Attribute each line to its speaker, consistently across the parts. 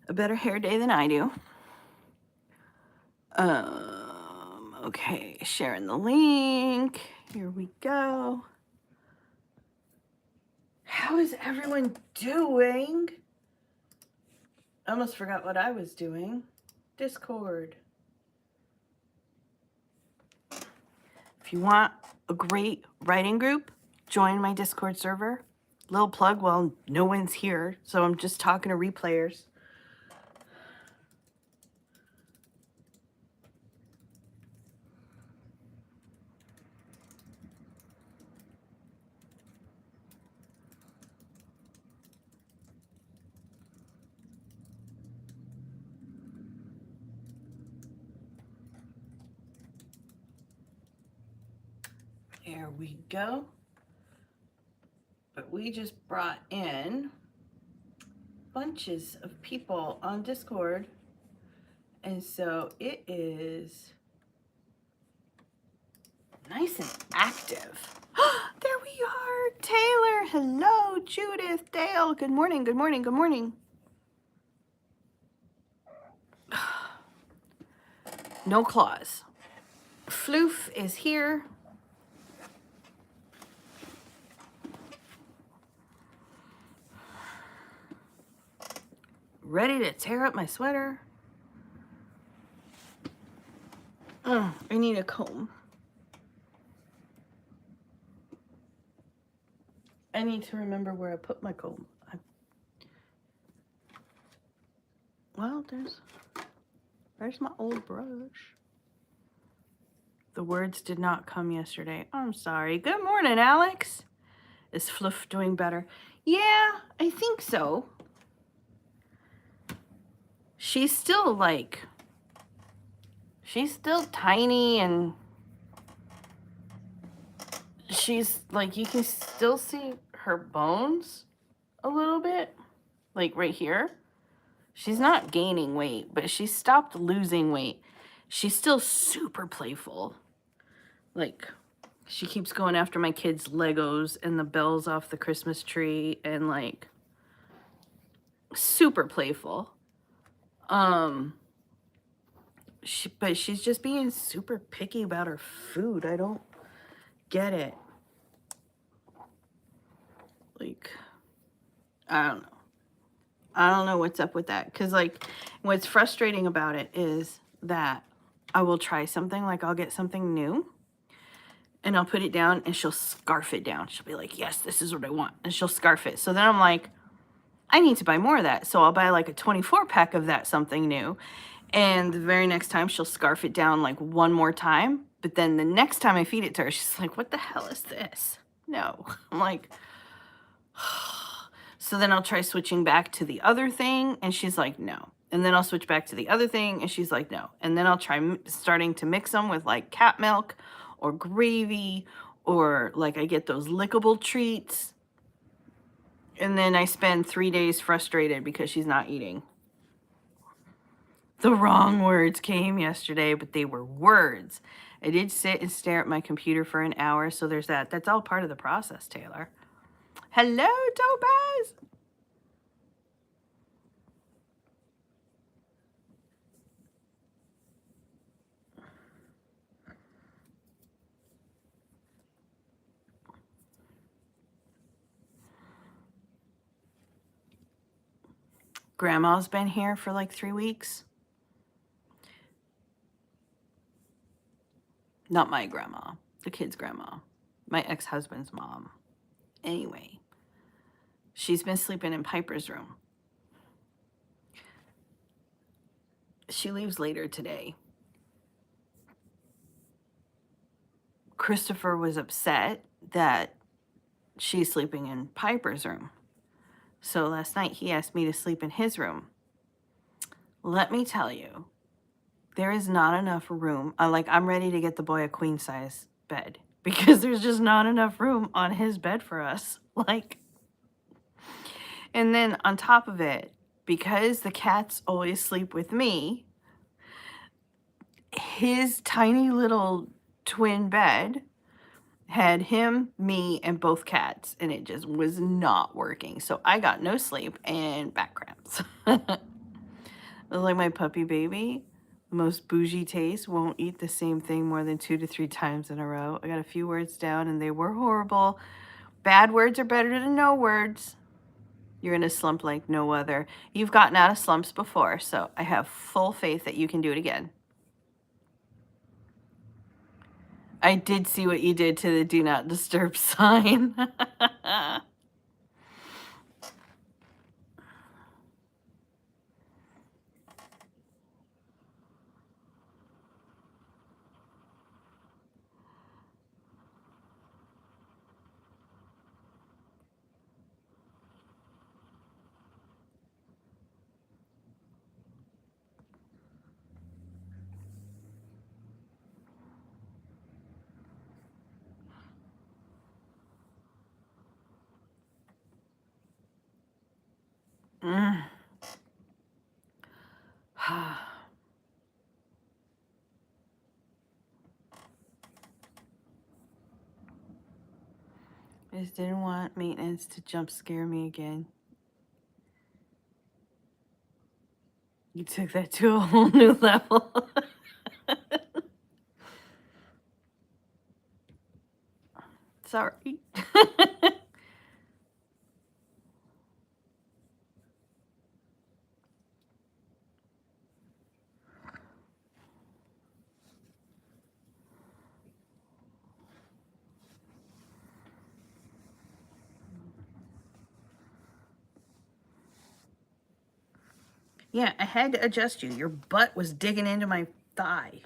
Speaker 1: a better hair day than I do. Okay, sharing the link. Here we go. How is everyone doing? I almost forgot what I was doing. Discord. If you want a great writing group, join my Discord server. Little plug, well, no one's here, so I'm just talking to replayers. There we go. But we just brought in bunches of people on Discord. And so it is nice and active. There we are. Taylor. Hello, Judith. Dale. Good morning. Good morning. Good morning. No claws. Floof is here. Ready to tear up my sweater. I need a comb. I need to remember where I put my comb. Well, there's my old brush. The words did not come yesterday. I'm sorry. Good morning, Alex. Is Fluff doing better? Yeah, I think so. She's still tiny, and she's like, you can still see her bones a little bit, like right here. She's not gaining weight, but she stopped losing weight. She's still super playful. Like, she keeps going after my kids' Legos and the bells off the Christmas tree, and like, super playful. But she's just being super picky about her food. I don't get it. Like, I don't know. I don't know what's up with that. Because, like, what's frustrating about it is that I will try something. Like, I'll get something new, and I'll put it down, and she'll scarf it down. She'll be like, yes, this is what I want. And she'll scarf it. So then I'm like, I need to buy more of that. So I'll buy, like, a 24-pack of that something new. And the very next time, she'll scarf it down, like, one more time. But then the next time I feed it to her, she's like, what the hell is this? No. I'm like... So then I'll try switching back to the other thing, and she's like, no. And then I'll switch back to the other thing, and she's like, no. And then I'll try starting to mix them with, like, cat milk or gravy, or, like, I get those lickable treats. And then I spend 3 days frustrated because she's not eating. The wrong words came yesterday, but they were words. I did sit and stare at my computer for an hour, so there's that. That's all part of the process, Taylor. Hello, Topaz. Grandma's been here for like 3 weeks. Not my grandma, the kid's grandma, my ex-husband's mom. Anyway, she's been sleeping in Piper's room. She leaves later today. Christopher was upset that she's sleeping in Piper's room. So last night he asked me to sleep in his room. Let me tell you, there is not enough room. I'm ready to get the boy a queen size bed because there's just not enough room on his bed for us. And then on top of it, because the cats always sleep with me, his tiny little twin bed had him, me, and both cats, and it just was not working. So I got no sleep and back cramps. Like my puppy baby, the most bougie taste, won't eat the same thing more than 2 to 3 times in a row. I got a few words down and they were horrible. Bad words are better than no words. You're in a slump like no other. You've gotten out of slumps before, so I have full faith that you can do it again. I did see what you did to the do not disturb sign. Mm. I just didn't want maintenance to jump scare me again. You took that to a whole new level. Sorry. Yeah, I had to adjust you. Your butt was digging into my thigh.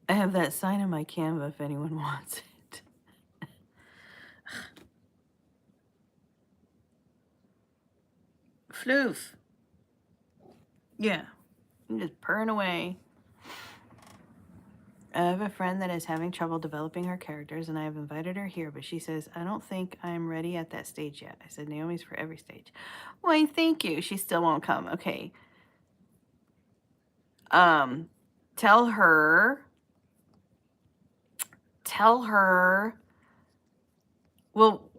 Speaker 1: I have that sign in my Canva if anyone wants it. Floof. Yeah, I'm just purring away. I have a friend that is having trouble developing her characters, and I have invited her here, but she says, I don't think I'm ready at that stage yet. I said, Naomi's for every stage. Why, thank you. She still won't come. Okay. Tell her, well,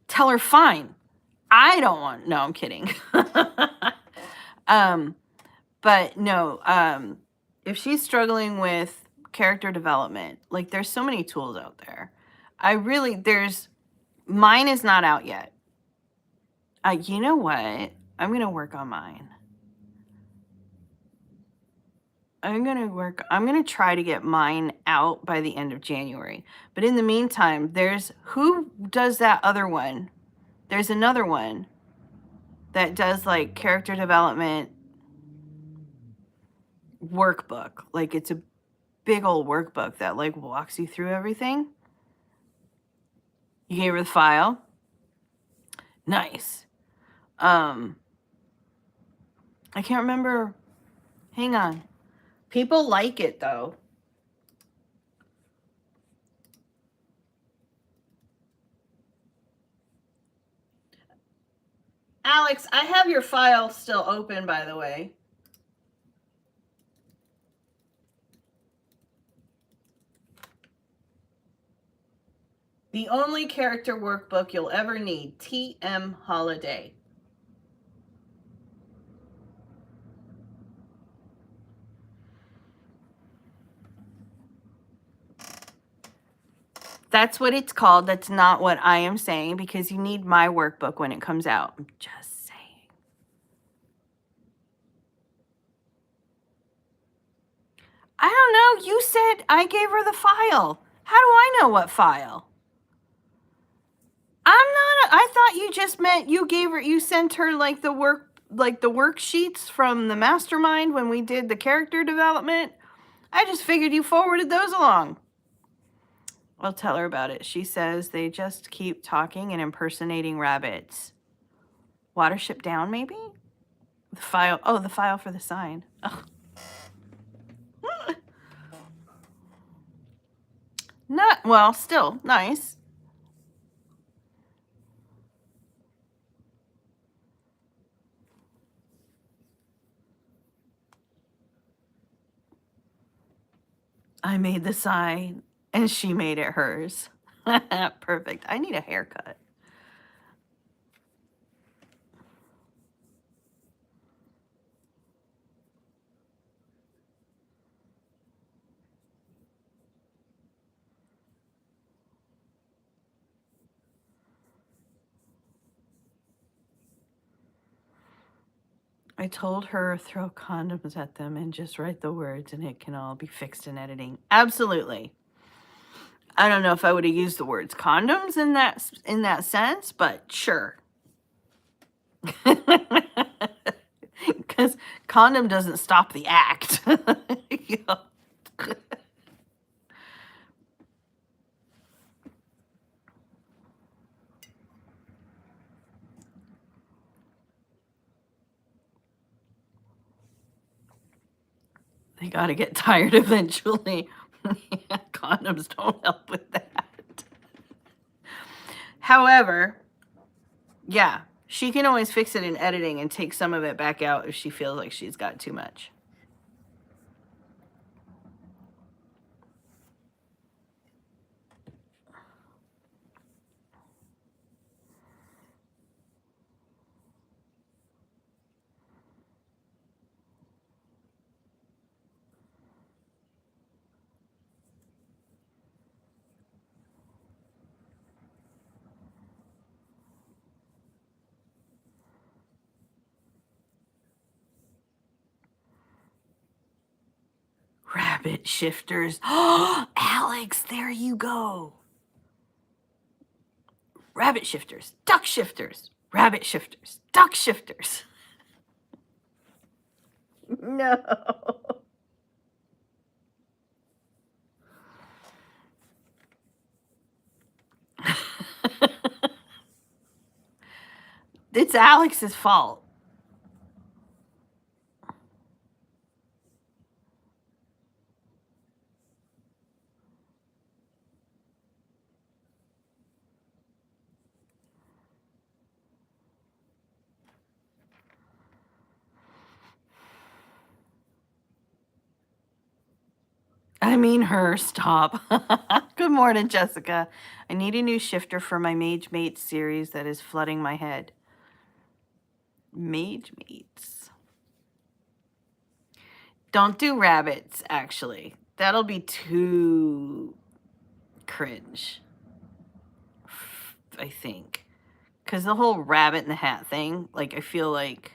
Speaker 1: tell her fine. I don't want, no, I'm kidding. But no, if she's struggling with character development, like there's so many tools out there. Mine is not out yet. You know what? I'm going to work on mine. I'm going to try to get mine out by the end of January. But in the meantime, who does that other one? There's another one that does like character development workbook. Like it's a big old workbook that like walks you through everything. You gave her the file. Nice. I can't remember. Hang on. People like it though. Alex, I have your file still open, by the way. The only character workbook you'll ever need, TM Holiday. That's what it's called. That's not what I am saying because you need my workbook when it comes out. I'm just saying. I don't know. You said I gave her the file. How do I know what file? I thought you just meant you sent her like the worksheets from the mastermind when we did the character development. I just figured you forwarded those along. I'll tell her about it. She says they just keep talking and impersonating rabbits. Watership Down, maybe? The file for the sign. Ugh. Not, well, still, nice. I made the sign, and she made it hers. Perfect. I need a haircut. I told her throw condoms at them and just write the words and it can all be fixed in editing. Absolutely. I don't know if I would have used the words condoms in that sense, but sure. Because condom doesn't stop the act. Yeah. They got to get tired eventually. Yeah, condoms don't help with that. However, yeah, she can always fix it in editing and take some of it back out if she feels like she's got too much. Rabbit shifters. Oh, Alex, there you go. Rabbit shifters, duck shifters, rabbit shifters, duck shifters. No. It's Alex's fault. I mean her, stop. Good morning, Jessica. I need a new shifter for my Mage Mates series that is flooding my head. Mage Mates. Don't do rabbits, actually. That'll be too cringe, I think. Because the whole rabbit in the hat thing, like, I feel like...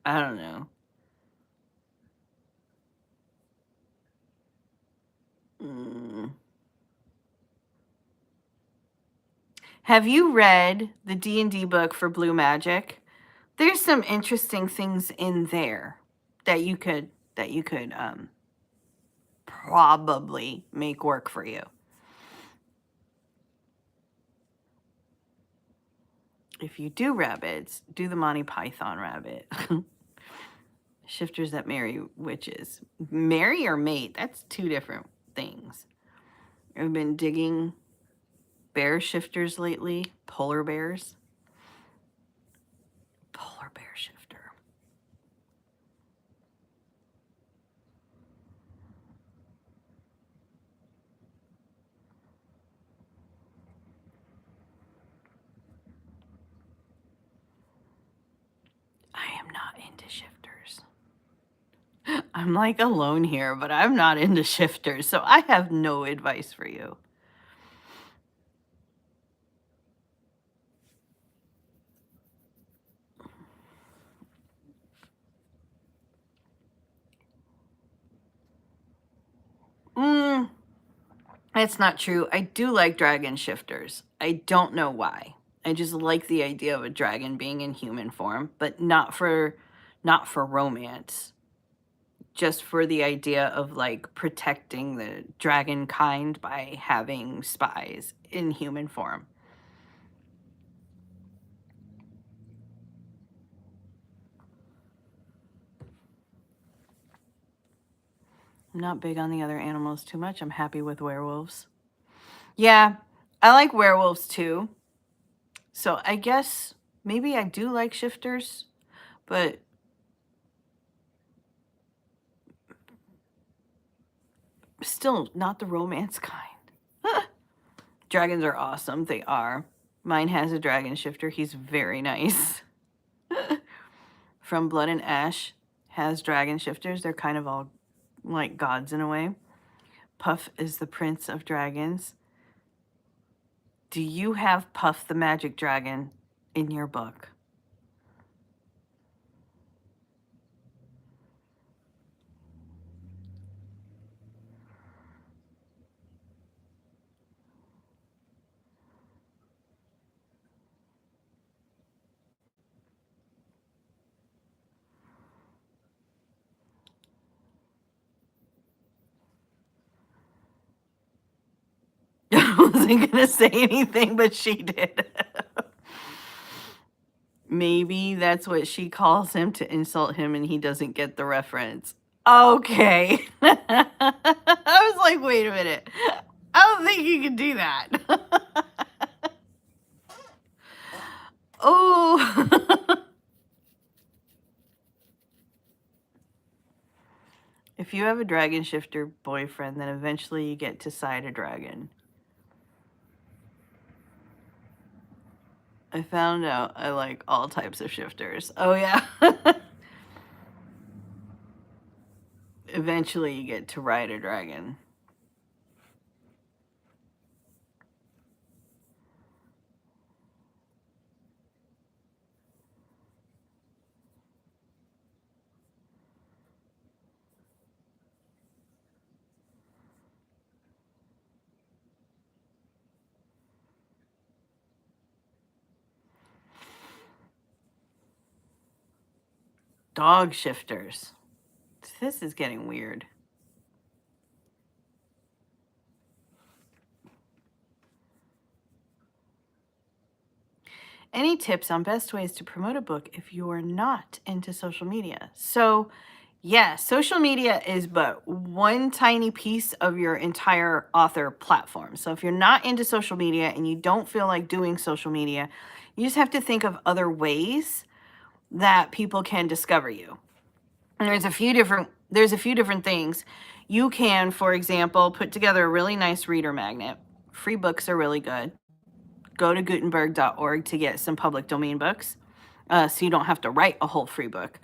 Speaker 1: I don't know. Have you read the D&D book for Blue Magic? There's some interesting things in there that you could probably make work for you. If you do rabbits, do the Monty Python rabbit. Shifters that marry witches. Marry or mate, that's two different things. I've been digging bear shifters lately. Polar bears. Polar bear shifter. I am not into shifters. I'm like alone here, but I'm not into shifters, so I have no advice for you. It's not true. I do like dragon shifters. I don't know why. I just like the idea of a dragon being in human form, but not for romance. Just for the idea of like protecting the dragon kind by having spies in human form. I'm not big on the other animals too much. I'm happy with werewolves. Yeah, I like werewolves too. So I guess maybe I do like shifters, but Still not the romance kind. Dragons are awesome. They are. Mine has a dragon shifter. He's very nice. From Blood and Ash has dragon shifters. They're kind of all like gods in a way. Puff is the prince of dragons. Do you have Puff the magic dragon in your book? I wasn't gonna say anything, but she did. Maybe that's what she calls him to insult him and he doesn't get the reference. Okay. I was like, wait a minute. I don't think you can do that. Oh. If you have a dragon shifter boyfriend, then eventually you get to side a dragon. I found out I like all types of shifters. Oh, yeah. Eventually you get to ride a dragon. Dog shifters. This is getting weird. Any tips on best ways to promote a book if you are not into social media? So, yeah, social media is but one tiny piece of your entire author platform. So if you're not into social media and you don't feel like doing social media, you just have to think of other ways that people can discover you. And there's a few different things. You can, for example, put together a really nice reader magnet. Free books are really good. Go to Gutenberg.org to get some public domain books, so you don't have to write a whole free book.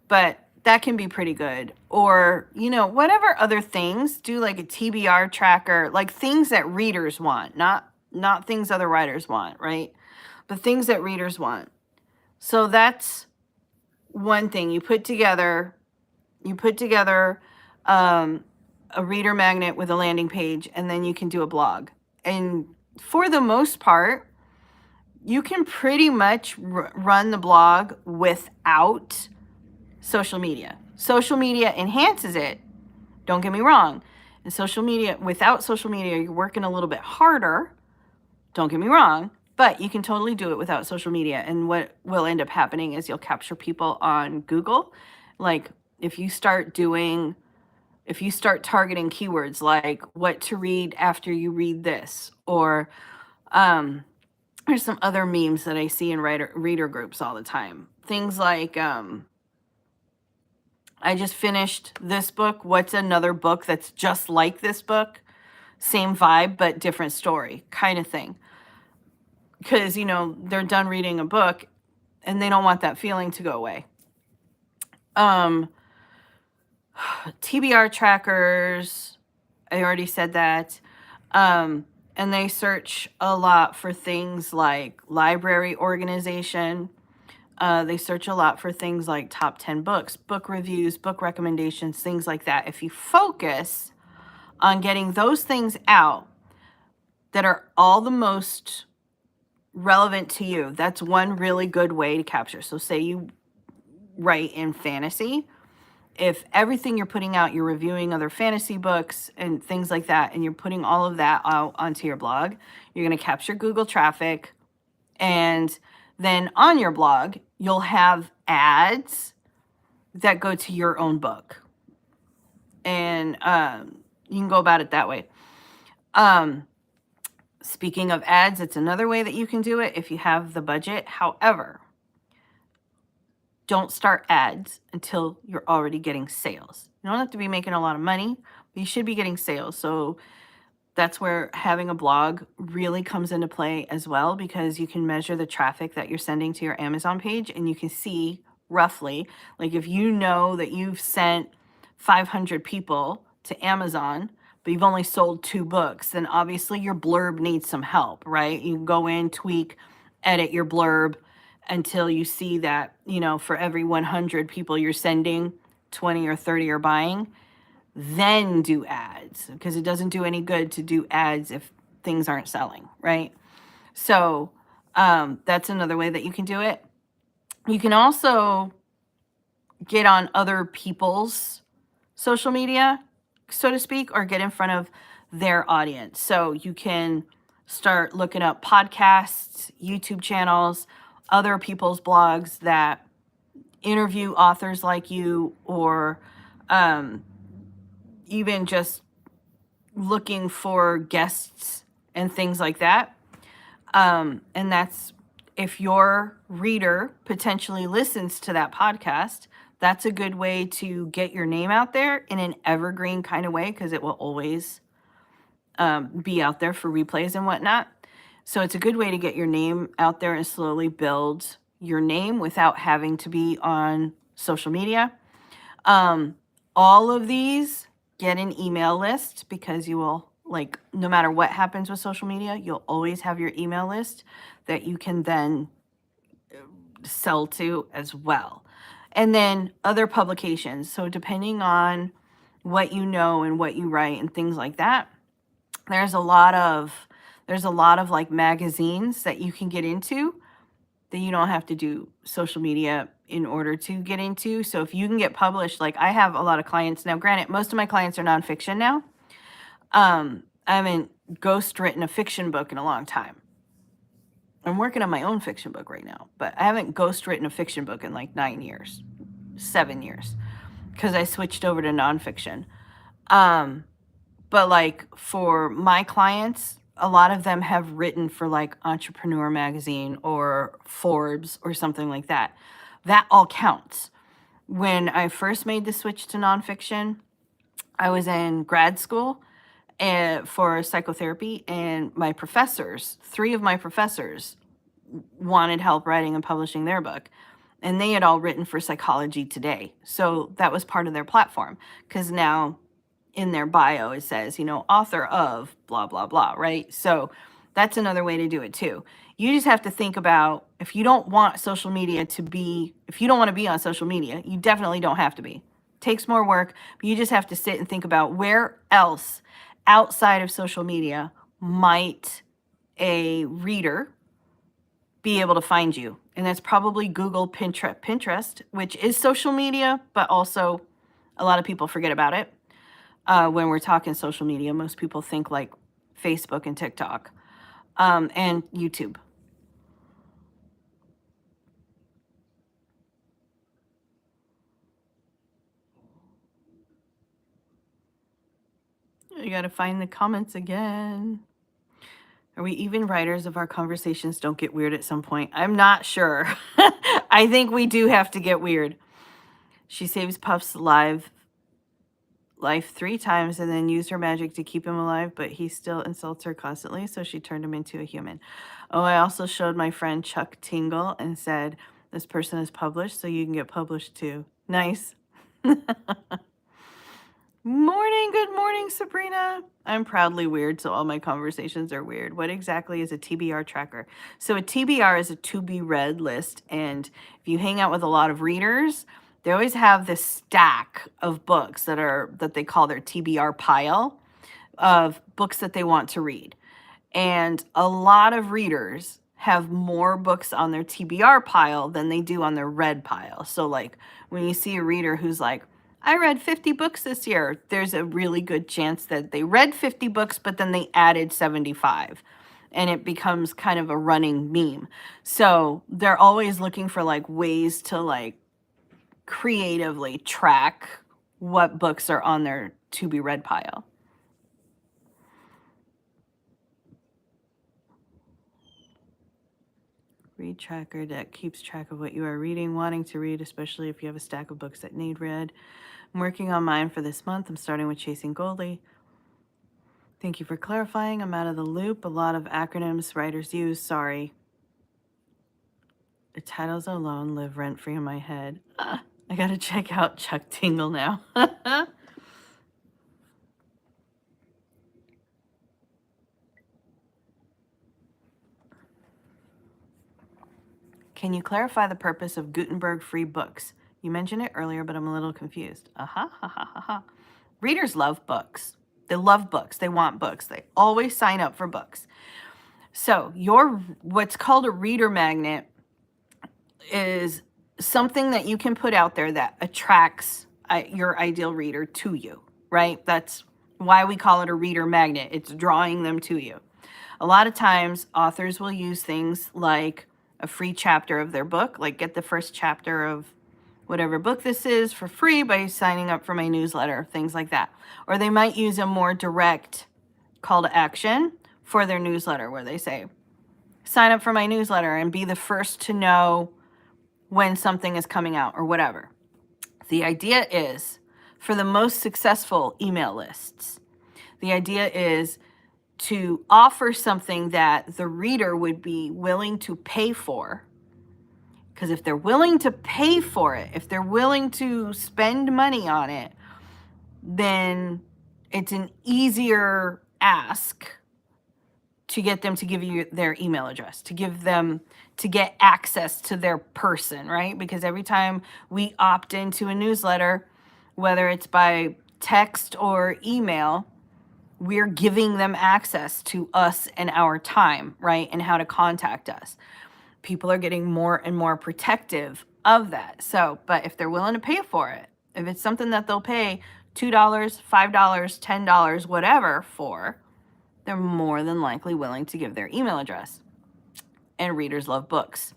Speaker 1: But that can be pretty good. Or, whatever other things, do like a TBR tracker, like things that readers want, not things other writers want, right? But things that readers want. So that's one thing. You put together a reader magnet with a landing page, and then you can do a blog. And for the most part, you can pretty much run the blog without social media. Social enhances it. Don't get me wrong. And without social media, you're working a little bit harder. Don't get me wrong. But you can totally do it without social media. And what will end up happening is you'll capture people on Google. Like if you start targeting keywords like what to read after you read this, or there's some other memes that I see in reader groups all the time. Things like, I just finished this book. What's another book that's just like this book? Same vibe, but different story kind of thing. Because, they're done reading a book and they don't want that feeling to go away. TBR trackers, I already said that. And they search a lot for things like library organization. They search a lot for things like top 10 books, book reviews, book recommendations, things like that. If you focus on getting those things out that are all the most relevant to you, that's one really good way to capture. So say you write in fantasy. If everything you're putting out, you're reviewing other fantasy books and things like that, and you're putting all of that out onto your blog, you're going to capture Google traffic. And then on your blog, you'll have ads that go to your own book. And you can go about it that way. Speaking of ads, it's another way that you can do it if you have the budget. However, don't start ads until you're already getting sales. You don't have to be making a lot of money, You should be getting sales. So that's where having a blog really comes into play as well, because you can measure the traffic that you're sending to your Amazon page, and you can see roughly, like if you know that you've sent 500 people to Amazon, but you've only sold 2 books, then obviously your blurb needs some help, right? You can go in, tweak, edit your blurb until you see that, for every 100 people you're sending, 20 or 30 are buying. Then do ads, because it doesn't do any good to do ads if things aren't selling, right? So that's another way that you can do it. You can also get on other people's social media, so to speak, or get in front of their audience. So you can start looking up podcasts, YouTube channels, other people's blogs that interview authors like you, or even just looking for guests and things like that. And that's, if your reader potentially listens to that podcast, that's a good way to get your name out there in an evergreen kind of way, because it will always be out there for replays and whatnot. So it's a good way to get your name out there and slowly build your name without having to be on social media. All of these, get an email list, because you will, like, no matter what happens with social media, you'll always have your email list that you can then sell to as well. And then other publications. So depending on what you know and what you write and things like that, there's a lot of like magazines that you can get into that you don't have to do social media in order to get into. So if you can get published, like I have a lot of clients now, granted, most of my clients are nonfiction now. I haven't ghost written a fiction book in a long time. I'm working on my own fiction book right now, but I haven't ghost written a fiction book in like 9 years, 7 years, because I switched over to nonfiction. But like for my clients, a lot of them have written for like Entrepreneur Magazine or Forbes or something like that. That all counts. When I first made the switch to nonfiction, I was in grad school for psychotherapy, and my professors, 3 of my professors, wanted help writing and publishing their book. And they had all written for Psychology Today. So that was part of their platform, because now in their bio it says, author of blah, blah, blah, right? So that's another way to do it too. You just have to think about, if you don't want social media to be, if you don't want to be on social media, you definitely don't have to be. It takes more work, but you just have to sit and think about where else outside of social media might a reader be able to find you. And that's probably Google, Pinterest, which is social media, but also a lot of people forget about it. When we're talking social media, most people think like Facebook and TikTok, and YouTube. You got to find the comments again. Are we even writers if our conversations don't get weird at some point? I'm not sure. I think we do have to get weird. She saves Puff's life 3 times and then used her magic to keep him alive, but he still insults her constantly, so she turned him into a human. Oh, I also showed my friend Chuck Tingle and said, this person is published, so you can get published too. Nice. Good morning, Sabrina. I'm proudly weird, so all my conversations are weird. What exactly is a TBR tracker? So a TBR is a to be read list, and if you hang out with a lot of readers, they always have this stack of books that they call their TBR pile of books that they want to read. And a lot of readers have more books on their TBR pile than they do on their read pile. So like when you see a reader who's like, I read 50 books this year, there's a really good chance that they read 50 books, but then they added 75. And it becomes kind of a running meme. So they're always looking for like ways to like creatively track what books are on their to be read pile. Read tracker that keeps track of what you are reading, wanting to read, especially if you have a stack of books that need read. I'm working on mine for this month. I'm starting with Chasing Goldie. Thank you for clarifying. I'm out of the loop. A lot of acronyms writers use. Sorry. The titles alone live rent-free in my head. I gotta check out Chuck Tingle now. Can you clarify the purpose of Gutenberg free books? You mentioned it earlier, but I'm a little confused. Readers love books. They love books. They want books. They always sign up for books. So what's called a reader magnet is something that you can put out there that attracts your ideal reader to you, right? That's why we call it a reader magnet. It's drawing them to you. A lot of times authors will use things like a free chapter of their book, like get the first chapter of whatever book this is for free by signing up for my newsletter, things like that. Or they might use a more direct call to action for their newsletter where they say, sign up for my newsletter and be the first to know when something is coming out or whatever. The idea is, for the most successful email lists, the idea is to offer something that the reader would be willing to pay for. Because if they're willing to pay for it, if they're willing to spend money on it, then it's an easier ask to get them to give you their email address, to get access to their person, right? Because every time we opt into a newsletter, whether it's by text or email, we're giving them access to us and our time, right? And how to contact us. People are getting more and more protective of that. So, but if they're willing to pay for it, if it's something that they'll pay $2, $5, $10, whatever for, they're more than likely willing to give their email address. And readers love books.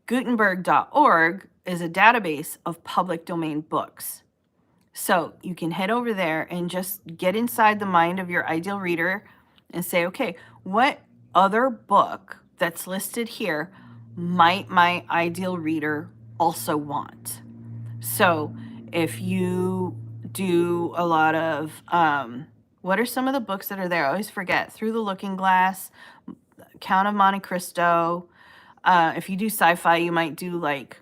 Speaker 1: Gutenberg.org is a database of public domain books. So you can head over there and just get inside the mind of your ideal reader and say, okay, what other book that's listed here might my ideal reader also want? So if you do a lot of, what are some of the books that are there? I always forget. Through the Looking Glass, Count of Monte Cristo. If you do sci-fi, you might do like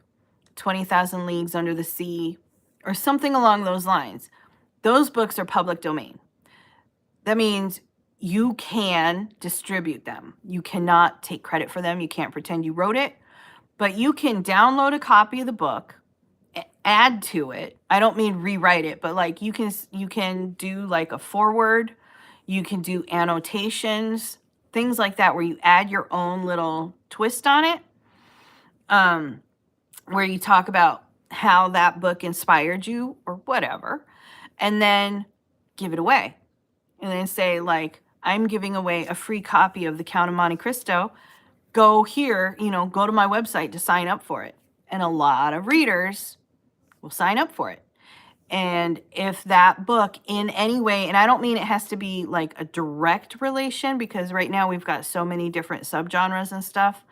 Speaker 1: 20,000 Leagues Under the Sea or something along those lines. Those books are public domain. That means you can distribute them. You cannot take credit for them. You can't pretend you wrote it, but you can download a copy of the book, add to it. I don't mean rewrite it, but like you can do like a foreword, you can do annotations, things like that where you add your own little twist on it, where you talk about how that book inspired you or whatever, and then give it away. And then say like, I'm giving away a free copy of the Count of Monte Cristo. Go here, go to my website to sign up for it. And a lot of readers will sign up for it. And if that book in any way, and I don't mean it has to be like a direct relation, because right now we've got so many different subgenres and stuff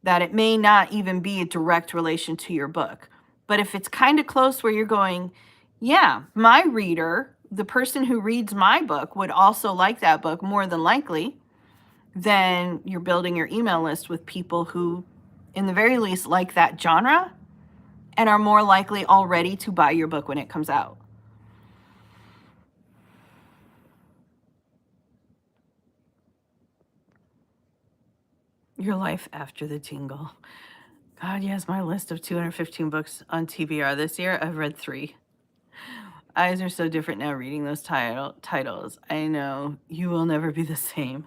Speaker 1: that it may not even be a direct relation to your book. But if it's kind of close where you're going, yeah, my reader, the person who reads my book would also like that book more than likely, then you're building your email list with people who, in the very least, like that genre and are more likely already to buy your book when it comes out. Your life after the tingle. God, yes, my list of 215 books on TBR this year, I've read 3. Eyes are so different now reading those titles. I know, you will never be the same.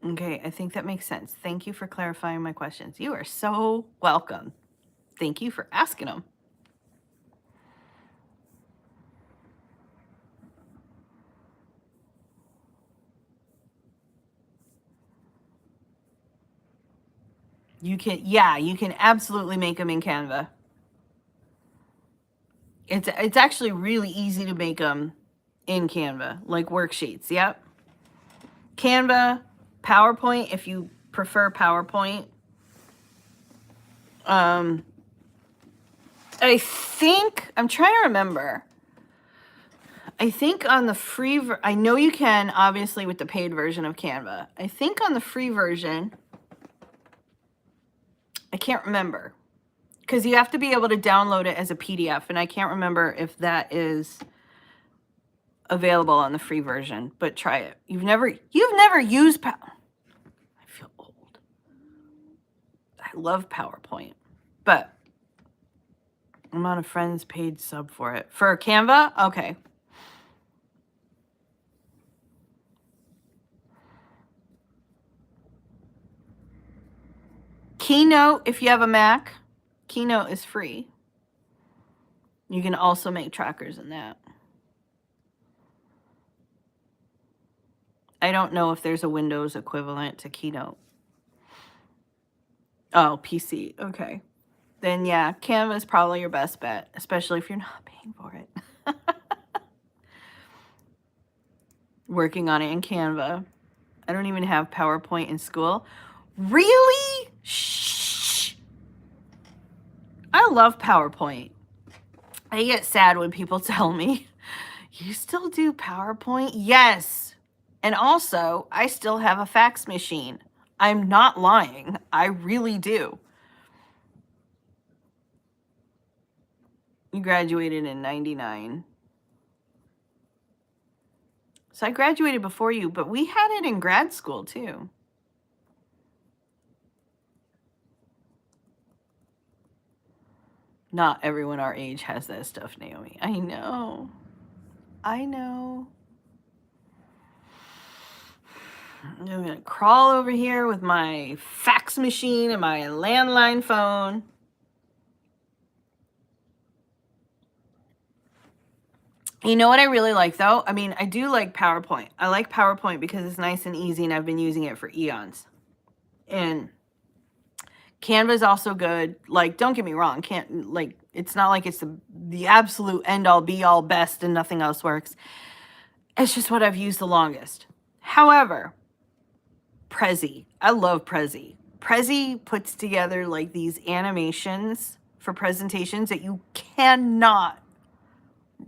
Speaker 1: Okay, I think that makes sense. Thank you for clarifying my questions. You are so welcome. Thank you for asking them. You can absolutely make them in Canva. It's actually really easy to make them in Canva, like worksheets. Yep. Canva, PowerPoint, if you prefer PowerPoint. I think, I'm trying to remember. I think on the free, I know you can, obviously, with the paid version of Canva. I think on the free version, I can't remember. Because you have to be able to download it as a PDF, and I can't remember if that is available on the free version, but try it. You've never used I feel old. I love PowerPoint, but I'm on a friend's paid sub for it. For Canva? Okay. Keynote, if you have a Mac, Keynote is free. You can also make trackers in that. I don't know if there's a Windows equivalent to Keynote. Oh, PC. Okay. Then yeah, Canva is probably your best bet, especially if you're not paying for it. Working on it in Canva. I don't even have PowerPoint in school. Really? Shh. I love PowerPoint. I get sad when people tell me, you still do PowerPoint? Yes. And also, I still have a fax machine. I'm not lying. I really do. You graduated in 99. So I graduated before you, but we had it in grad school too. Not everyone our age has that stuff, Naomi. I know. I know. I'm going to crawl over here with my fax machine and my landline phone. You know what I really like, though? I mean, I do like PowerPoint. I like PowerPoint because it's nice and easy, and I've been using it for eons. And Canva is also good. Like, don't get me wrong. It's not like it's the absolute end-all, be-all, best, and nothing else works. It's just what I've used the longest. However, Prezi. I love Prezi. Prezi puts together like these animations for presentations that you cannot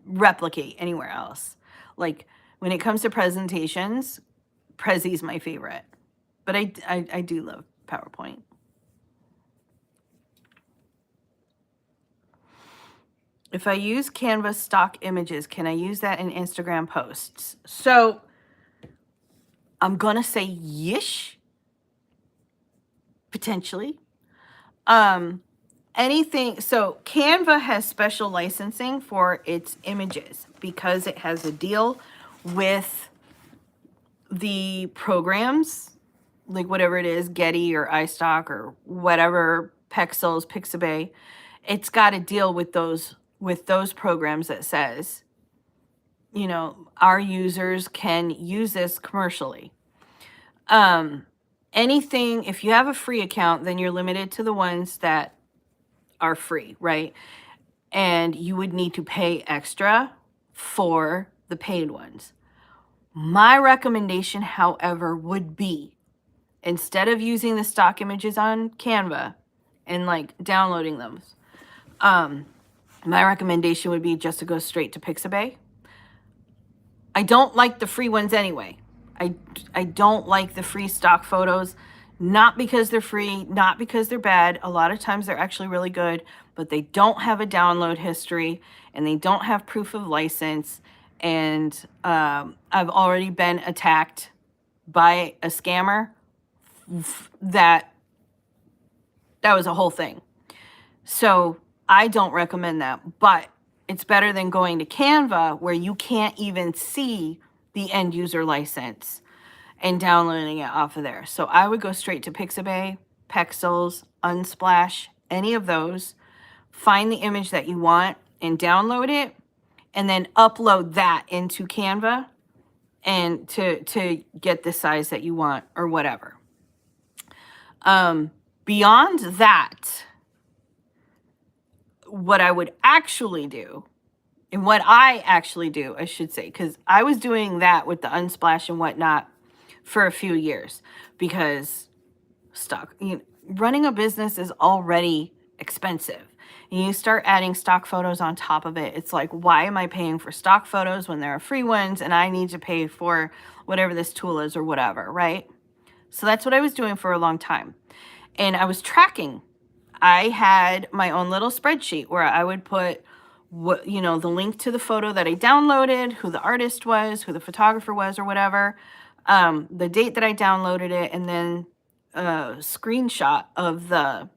Speaker 1: replicate anywhere else. Like when it comes to presentations, Prezi's my favorite. But I do love PowerPoint. If I use Canva stock images, can I use that in Instagram posts? So I'm going to say yish, potentially. Anything, so Canva has special licensing for its images because it has a deal with the programs, like whatever it is, Getty or iStock or whatever, Pexels, Pixabay. It's got to deal with those programs that says, you know, our users can use this commercially. Anything, if you have a free account, then you're limited to the ones that are free, right? And you would need to pay extra for the paid ones. My recommendation, however, would be instead of using the stock images on Canva and like downloading them, my recommendation would be just to go straight to Pixabay. I don't like the free ones anyway. I don't like the free stock photos, not because they're free, not because they're bad. A lot of times they're actually really good, but they don't have a download history and they don't have proof of license. And I've already been attacked by a scammer. That was a whole thing. So I don't recommend that, but it's better than going to Canva where you can't even see the end user license and downloading it off of there. So I would go straight to Pixabay, Pexels, Unsplash, any of those, find the image that you want and download it, and then upload that into Canva and to get the size that you want or whatever. Beyond that, what I would actually do, and what I actually do, I should say, because I was doing that with the Unsplash and whatnot for a few years, because running a business is already expensive. And you start adding stock photos on top of it. It's like, why am I paying for stock photos when there are free ones and I need to pay for whatever this tool is or whatever, right? So that's what I was doing for a long time. And I was tracking. I had my own little spreadsheet where I would put the link to the photo that I downloaded, who the artist was, who the photographer was or whatever, the date that I downloaded it, and then a screenshot of the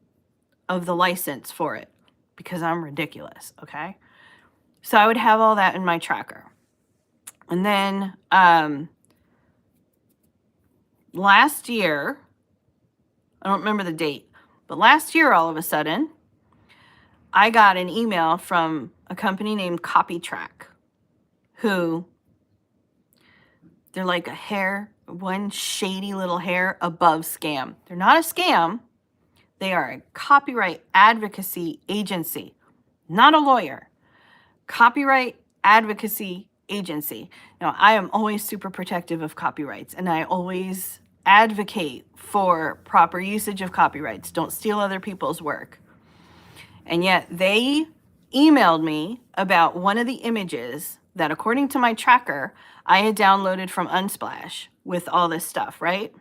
Speaker 1: license for it, because I'm ridiculous, okay? So I would have all that in my tracker. And then last year, I don't remember the date, but last year, all of a sudden, I got an email from a company named CopyTrack, who, they're like one shady little hair above scam. They're not a scam. They are a copyright advocacy agency, not a lawyer. Copyright advocacy agency. Now, I am always super protective of copyrights, and I always advocate for proper usage of copyrights. Don't steal other people's work. And yet they emailed me about one of the images that, according to my tracker, I had downloaded from Unsplash with all this stuff, right?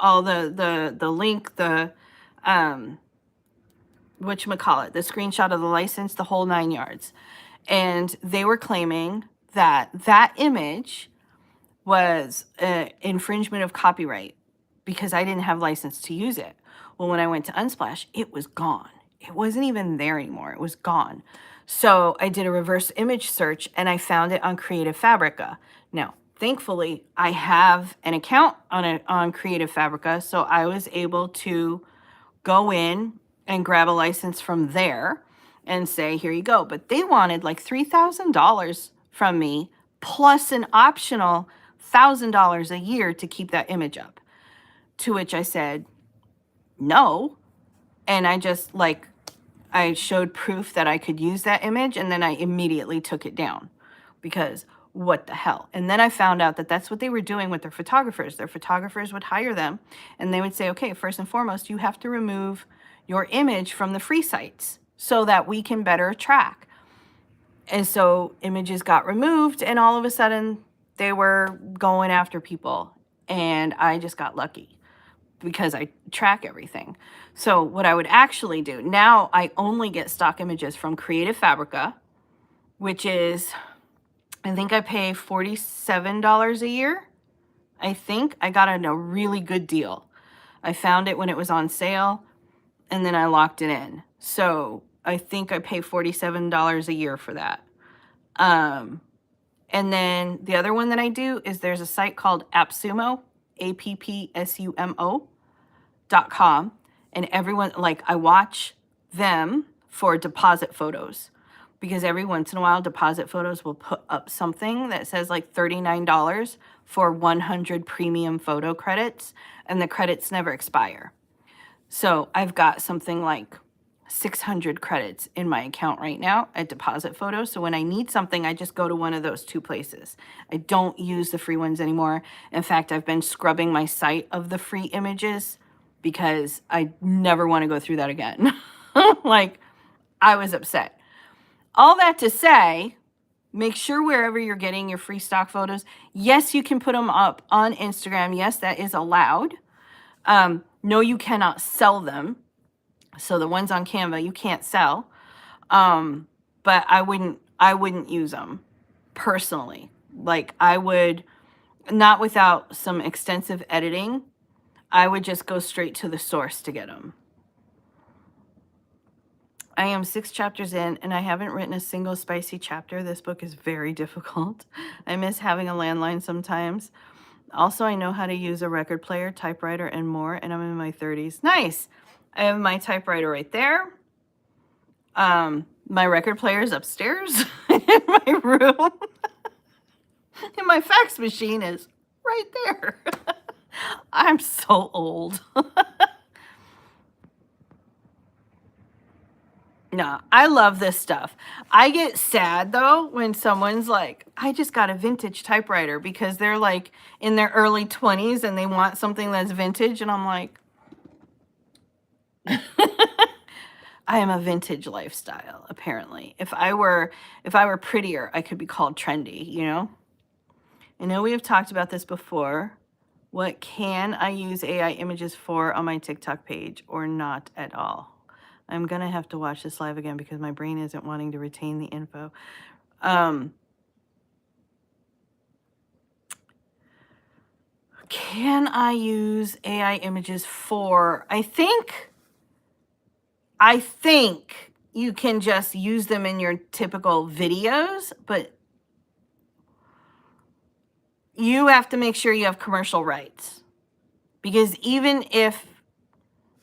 Speaker 1: All the link, the whatchamacallit, the screenshot of the license, the whole 9 yards. And they were claiming that that image was an infringement of copyright because I didn't have license to use it. Well, when I went to Unsplash, it was gone. It wasn't even there anymore. It was gone. So I did a reverse image search and I found it on Creative Fabrica. Now, thankfully, I have an account on Creative Fabrica, so I was able to go in and grab a license from there and say, here you go. But they wanted like $3,000 from me, plus an optional $1,000 a year to keep that image up. To which I said, no. And I showed proof that I could use that image, and then I immediately took it down, because what the hell? And then I found out that that's what they were doing with their photographers. Their photographers would hire them, and they would say, okay, first and foremost, you have to remove your image from the free sites so that we can better track. And so images got removed, and all of a sudden they were going after people, and I just got lucky because I track everything. So what I would actually do, now I only get stock images from Creative Fabrica, which is, I think I pay $47 a year. I think I got a really good deal. I found it when it was on sale, and then I locked it in. So I think I pay $47 a year for that. And then the other one that I do is there's a site called AppSumo, AppSumo.com. And everyone, I watch them for deposit photos, because every once in a while, deposit photos will put up something that says $39 for 100 premium photo credits, and the credits never expire. So I've got something like 600 credits in my account right now at deposit photos. So when I need something, I just go to one of those two places. I don't use the free ones anymore. In fact, I've been scrubbing my site of the free images because I never want to go through that again. I was upset. All that to say, make sure wherever you're getting your free stock photos, yes, you can put them up on Instagram. Yes, that is allowed. No, you cannot sell them. So the ones on Canva, you can't sell. But I wouldn't use them personally. I would, not without some extensive editing, I would just go straight to the source to get them. I am 6 chapters in, and I haven't written a single spicy chapter. This book is very difficult. I miss having a landline sometimes. Also, I know how to use a record player, typewriter, and more, and I'm in my 30s. Nice! I have my typewriter right there. My record player is upstairs in my room. And my fax machine is right there. I'm so old. No, I love this stuff. I get sad though when someone's like, I just got a vintage typewriter because they're like in their early 20s and they want something that's vintage. And I'm like, I am a vintage lifestyle, apparently. If I were prettier, I could be called trendy, you know? I know we have talked about this before. What can I use AI images for on my TikTok page or not at all? I'm going to have to watch this live again because my brain isn't wanting to retain the info. Can I use AI images for, I think you can just use them in your typical videos, but you have to make sure you have commercial rights. Because even if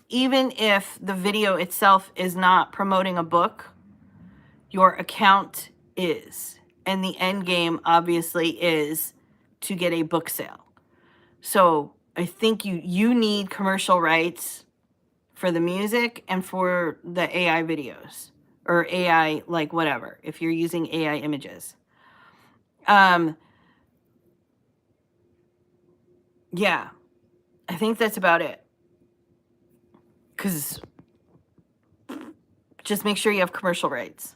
Speaker 1: the video itself is not promoting a book, your account is. And the end game obviously is to get a book sale. So I think you need commercial rights for the music and for the AI videos or AI, like whatever, if you're using AI images. Yeah, I think that's about it. Because just make sure you have commercial rights.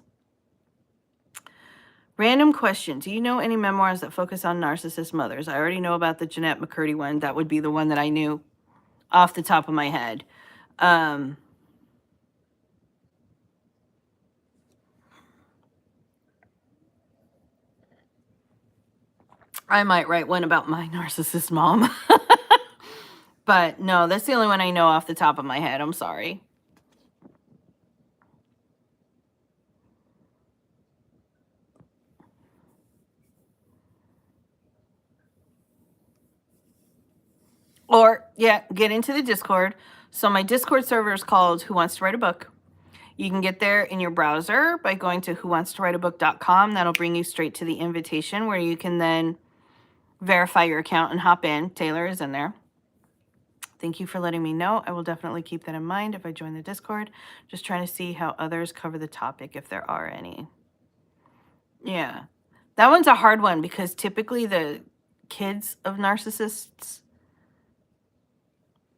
Speaker 1: Random question. Do you know any memoirs that focus on narcissist mothers? I already know about the Jeanette McCurdy one. That would be the one that I knew off the top of my head. I might write one about my narcissist mom. But no, that's the only one I know off the top of my head. I'm sorry. Or, yeah, get into the Discord. So my Discord server is called Who Wants to Write a Book. You can get there in your browser by going to whowantstowriteabook.com. That'll bring you straight to the invitation where you can then verify your account and hop in. Taylor is in there. Thank you for letting me know. I will definitely keep that in mind if I join the Discord. Just trying to see how others cover the topic, if there are any. Yeah. That one's a hard one because typically the kids of narcissists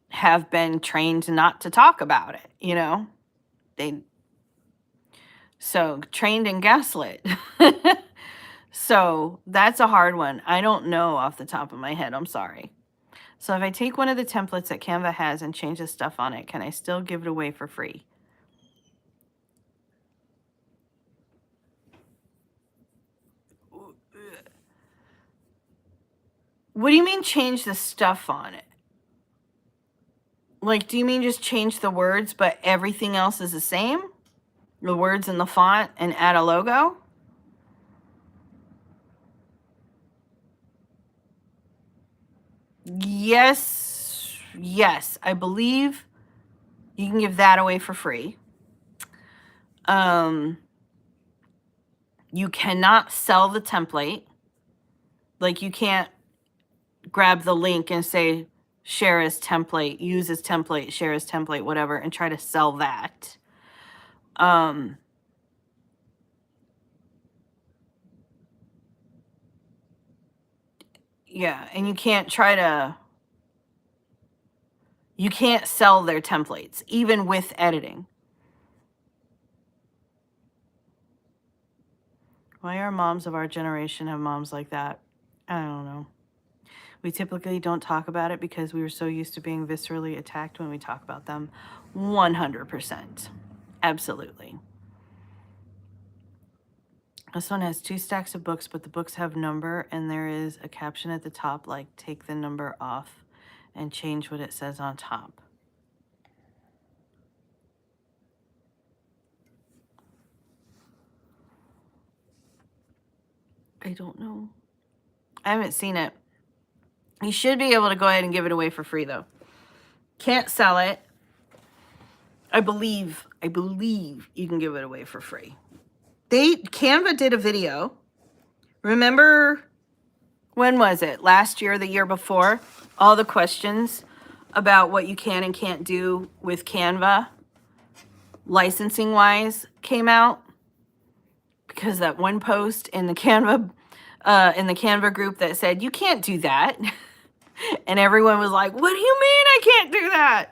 Speaker 1: have been trained not to talk about it, you know? So trained and gaslit. So that's a hard one. I don't know off the top of my head. I'm sorry. So if I take one of the templates that Canva has and change the stuff on it, can I still give it away for free? What do you mean change the stuff on it? Like, do you mean just change the words, but everything else is the same? The words and the font and add a logo? Yes. I believe you can give that away for free. You cannot sell the template. Like, you can't grab the link and say, share as template, use as template, share as template, whatever, and try to sell that. Yeah, and you can't sell their templates, even with editing. Why are moms of our generation have moms like that? I don't know. We typically don't talk about it because we were so used to being viscerally attacked when we talk about them. 100%. Absolutely. This one has 2 stacks of books, but the books have number, and there is a caption at the top, like, take the number off and change what it says on top. I don't know. I haven't seen it. You should be able to go ahead and give it away for free, though. Can't sell it. I believe you can give it away for free. Canva did a video. Remember, when was it? Last year, the year before? all the questions about what you can and can't do with Canva, licensing wise, came out, because that one post in the Canva group that said you can't do that, and everyone was like, "What do you mean I can't do that?"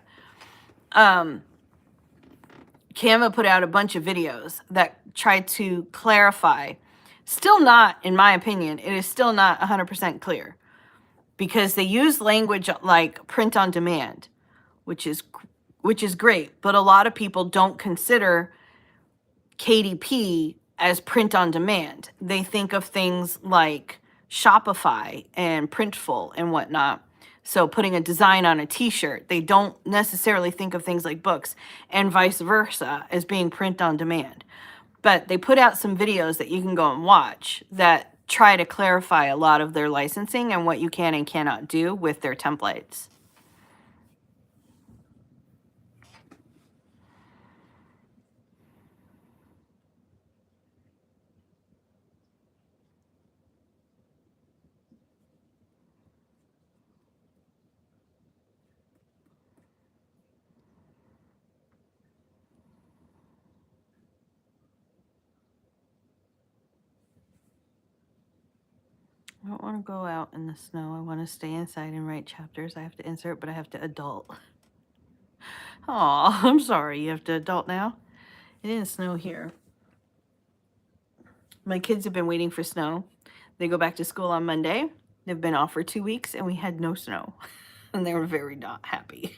Speaker 1: Canva put out a bunch of videos that tried to clarify. Still not, in my opinion, it is still not 100% clear, because they use language like print on demand, which is great, but a lot of people don't consider KDP as print on demand. They think of things like Shopify and Printful and whatnot. So putting a design on a t-shirt, they don't necessarily think of things like books, and vice versa as being print on demand. But they put out some videos that you can go and watch that try to clarify a lot of their licensing and what you can and cannot do with their templates. I don't want to go out in the snow. I want to stay inside and write chapters. I have to insert, but I have to adult. Aw, I'm sorry. You have to adult now? It didn't snow here. My kids have been waiting for snow. They go back to school on Monday. They've been off for 2 weeks, and we had no snow. And they were very not happy.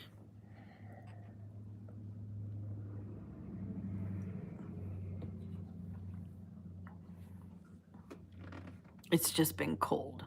Speaker 1: It's just been cold.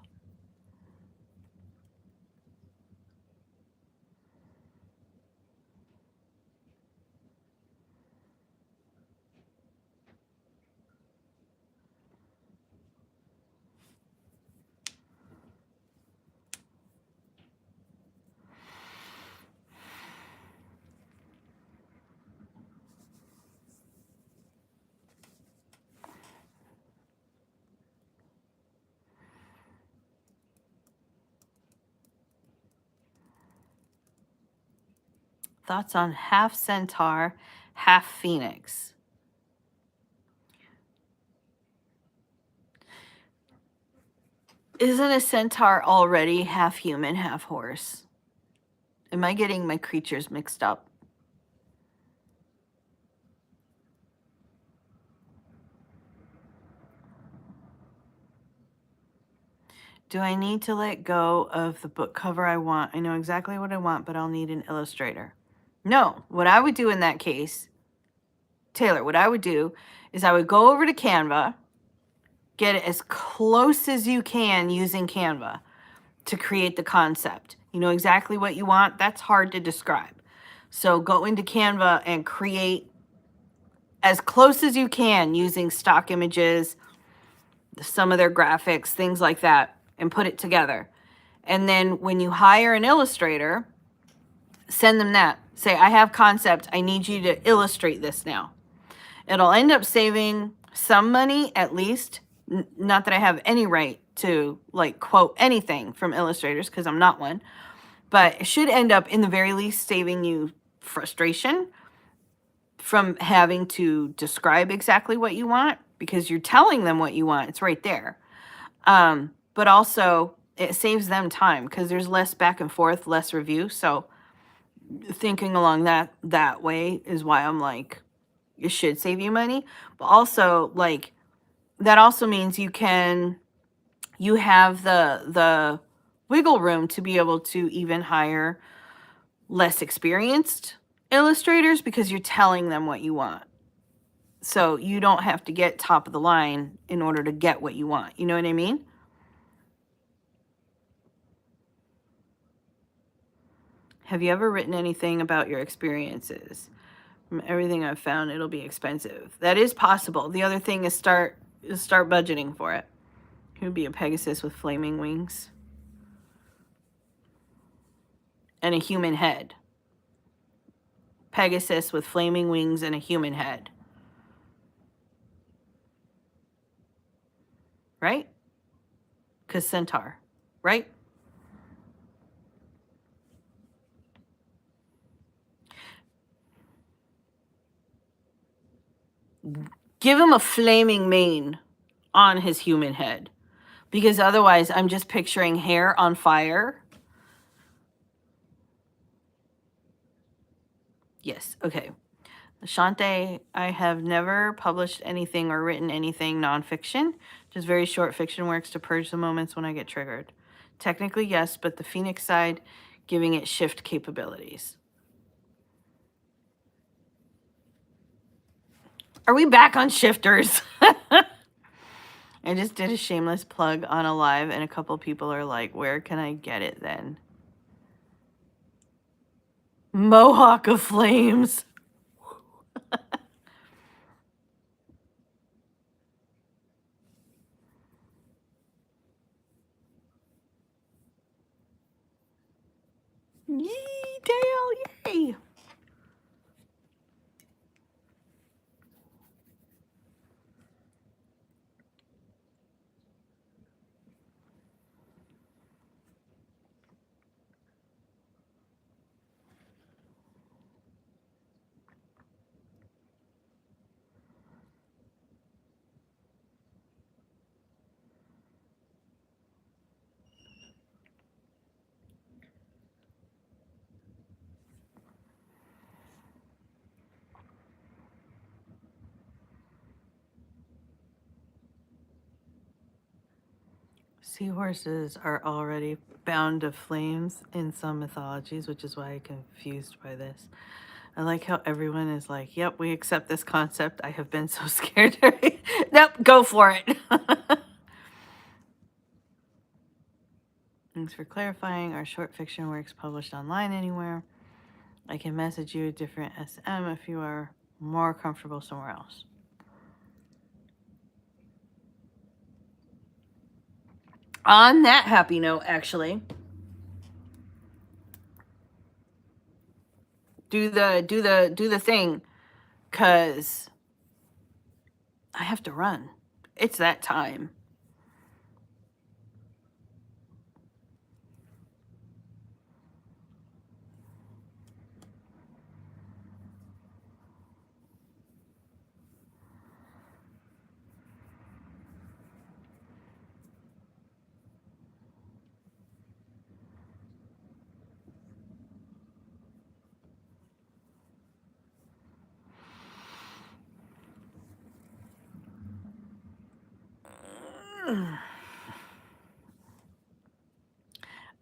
Speaker 1: Thoughts on half centaur, half phoenix? Isn't a centaur already half human, half horse? Am I getting my creatures mixed up? Do I need to let go of the book cover I want? I know exactly what I want, but I'll need an illustrator. No, what I would do in that case, Taylor, what I would do is I would go over to Canva, get it as close as you can using Canva to create the concept. You know exactly what you want. That's hard to describe. So go into Canva and create as close as you can using stock images, some of their graphics, things like that, and put it together. And then when you hire an illustrator, send them that. Say, I have concept. I need you to illustrate this now. It'll end up saving some money, at least. Not that I have any right to like quote anything from illustrators, because I'm not one, but it should end up in the very least saving you frustration from having to describe exactly what you want, because you're telling them what you want. It's right there. But also it saves them time because there's less back and forth, less review. So thinking along that way is why I'm like, it should save you money. But also, like, that also means you have the wiggle room to be able to even hire less experienced illustrators, because you're telling them what you want. So you don't have to get top of the line in order to get what you want. You know what I mean? Have you ever written anything about your experiences? From everything I've found, it'll be expensive. That is possible. The other thing is start budgeting for it. It would be a Pegasus with flaming wings and a human head. Pegasus with flaming wings and a human head. Right? Because centaur, right? Give him a flaming mane on his human head, because otherwise I'm just picturing hair on fire. Yes, okay. Shante, I have never published anything or written anything nonfiction, just very short fiction works to purge the moments when I get triggered. Technically, yes, but the Phoenix side, giving it shift capabilities. Are we back on shifters? I just did a shameless plug on a live, and a couple people are like, where can I get it then? Mohawk of Flames. Yee, Dale, yay! Seahorses are already bound to flames in some mythologies, which is why I'm confused by this. I like how everyone is like, yep, we accept this concept. I have been so scared. Nope, go for it. Thanks for clarifying. Are short fiction works published online anywhere? I can message you a different SM if you are more comfortable somewhere else. On that happy note, actually, do the thing, cause I have to run. It's that time.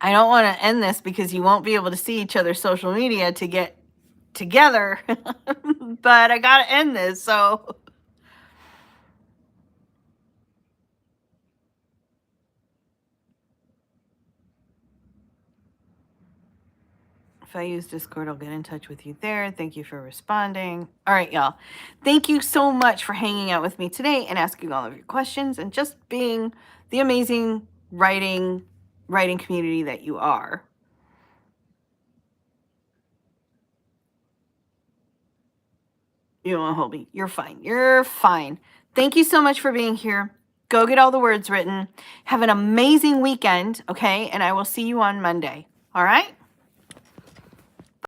Speaker 1: I don't want to end this because you won't be able to see each other's social media to get together. But I got to end this, so. If I use Discord, I'll get in touch with you there. Thank you for responding. All right, y'all. Thank you so much for hanging out with me today and asking all of your questions and just being the amazing writing community that you are. You don't want to hold me. You're fine. You're fine. Thank you so much for being here. Go get all the words written. Have an amazing weekend, okay? And I will see you on Monday. All right?